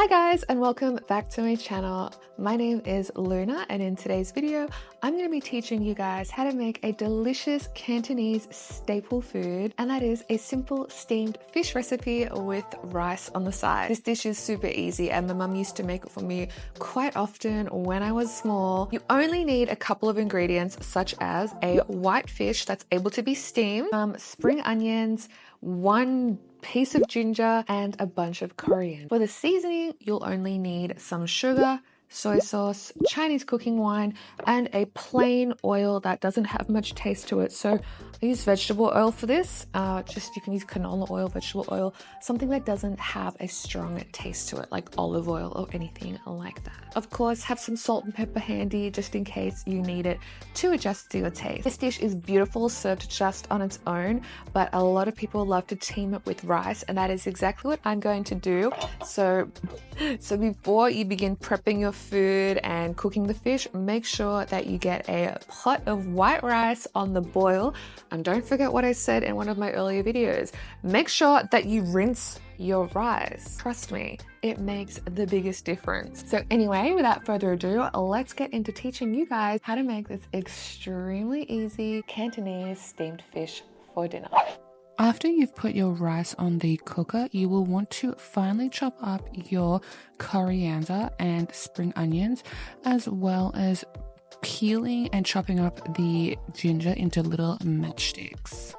Hi guys, and welcome back to my channel. My name is Luna, and in today's video I'm going to be teaching you guys how to make a delicious Cantonese staple food, and that is a simple steamed fish recipe with rice on the side. This dish is super easy and my mum used to make it for me quite often when I was small. You only need a couple of ingredients such as a white fish that's able to be steamed, spring onions, one piece of ginger, and a bunch of coriander. For the seasoning, you'll only need some sugar, soy sauce, Chinese cooking wine, and a plain oil that doesn't have much taste to it. So I use vegetable oil for this. You can use canola oil, vegetable oil, something that doesn't have a strong taste to it, like olive oil or anything like that. Of course, have some salt and pepper handy just in case you need it to adjust to your taste. This dish is beautiful served just on its own, but a lot of people love to team it with rice, and that is exactly what I'm going to do. So before you begin prepping your food and cooking the fish, make sure that you get a pot of white rice on the boil. And don't forget what I said in one of my earlier videos. Make sure that you rinse your rice. Trust me, it makes the biggest difference. So anyway, without further ado, let's get into teaching you guys how to make this extremely easy Cantonese steamed fish for dinner. After you've put your rice on the cooker, you will want to finely chop up your coriander and spring onions, as well as peeling and chopping up the ginger into little matchsticks.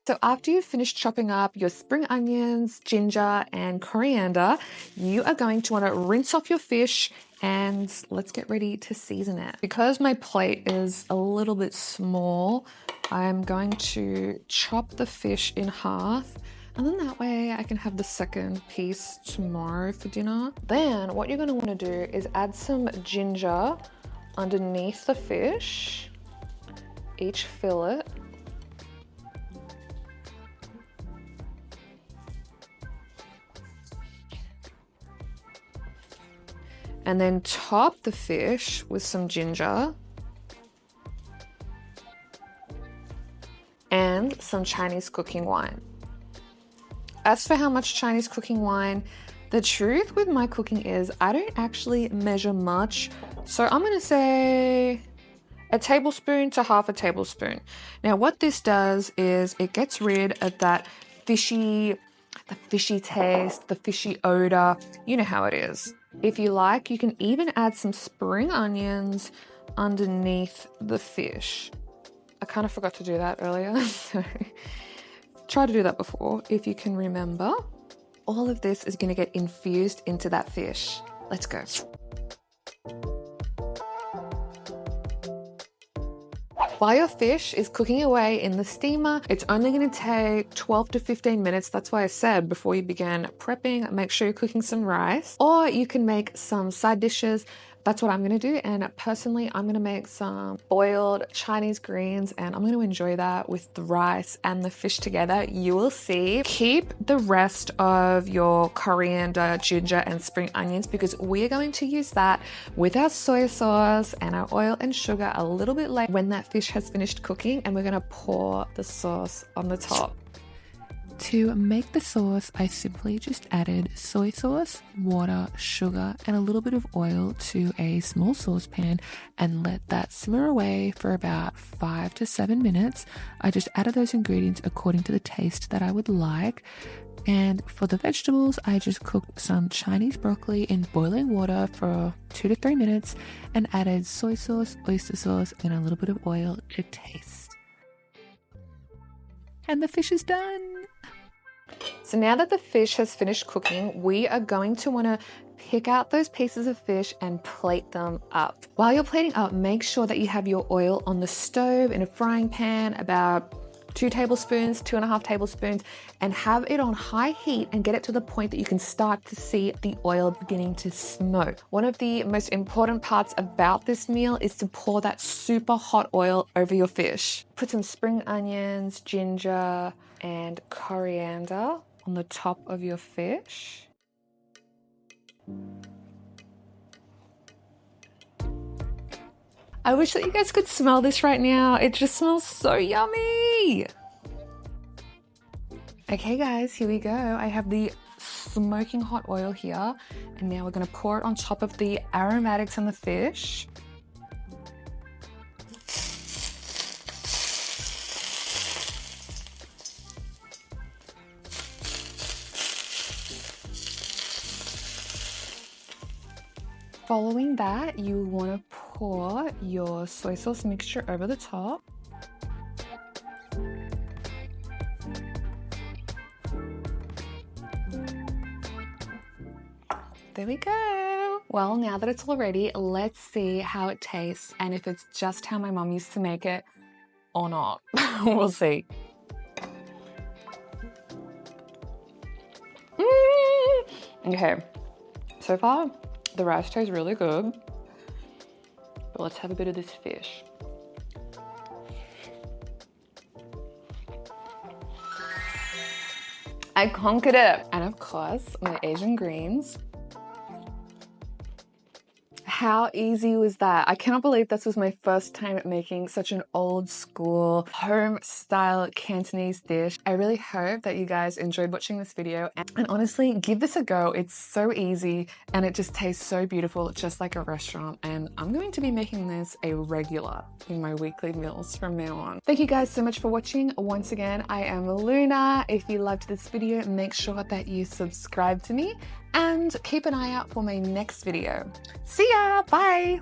So after you've finished chopping up your spring onions, ginger, and coriander, you are going to want to rinse off your fish and let's get ready to season it. Because my plate is a little bit small, I'm going to chop the fish in half, and then that way I can have the second piece tomorrow for dinner. Then what you're going to want to do is add some ginger underneath the fish, each fillet. And then top the fish with some ginger and some Chinese cooking wine. As for how much Chinese cooking wine, the truth with my cooking is I don't actually measure much. So I'm going to say a tablespoon to half a tablespoon. Now what this does is it gets rid of that fishy taste, the fishy odor. You know how it is. If you like, you can even add some spring onions underneath the fish. I kind of forgot to do that earlier, so try to do that before if you can remember. All of this is going to get infused into that fish. Let's go. While your fish is cooking away in the steamer, it's only going to take 12 to 15 minutes. That's why I said before you begin prepping, make sure you're cooking some rice, or you can make some side dishes. That's what I'm going to do, and personally I'm going to make some boiled Chinese greens, and I'm going to enjoy that with the rice and the fish together. You will see. Keep the rest of your coriander, ginger, and spring onions because we are going to use that with our soy sauce and our oil and sugar a little bit later when that fish has finished cooking, and we're going to pour the sauce on the top. To make the sauce, I simply just added soy sauce, water, sugar, and a little bit of oil to a small saucepan and let that simmer away for about 5 to 7 minutes. I just added those ingredients according to the taste that I would like. And for the vegetables, I just cooked some Chinese broccoli in boiling water for 2 to 3 minutes and added soy sauce, oyster sauce, and a little bit of oil to taste. And the fish is done. So now that the fish has finished cooking, we are going to want to pick out those pieces of fish and plate them up. While you're plating up, make sure that you have your oil on the stove in a frying pan, about 2 tablespoons, 2.5 tablespoons, and have it on high heat and get it to the point that you can start to see the oil beginning to smoke. One of the most important parts about this meal is to pour that super hot oil over your fish. Put some spring onions, ginger, and coriander on the top of your fish. I wish that you guys could smell this right now. It just smells so yummy. Okay guys, here we go. I have the smoking hot oil here, and now we're gonna pour it on top of the aromatics and the fish. Following that, you want to pour your soy sauce mixture over the top. There we go. Well, now that it's all ready, let's see how it tastes and if it's just how my mom used to make it or not. We'll see. Okay, so far the rice tastes really good, but let's have a bit of this fish. I conquered it. And of course, my Asian greens. How easy was that? I cannot believe this was my first time making such an old school home style Cantonese dish. I really hope that you guys enjoyed watching this video, and honestly, give this a go. It's so easy and it just tastes so beautiful, just like a restaurant. And I'm going to be making this a regular in my weekly meals from now on. Thank you guys so much for watching. Once again, I am Luna. If you loved this video, make sure that you subscribe to me and keep an eye out for my next video. See ya, bye.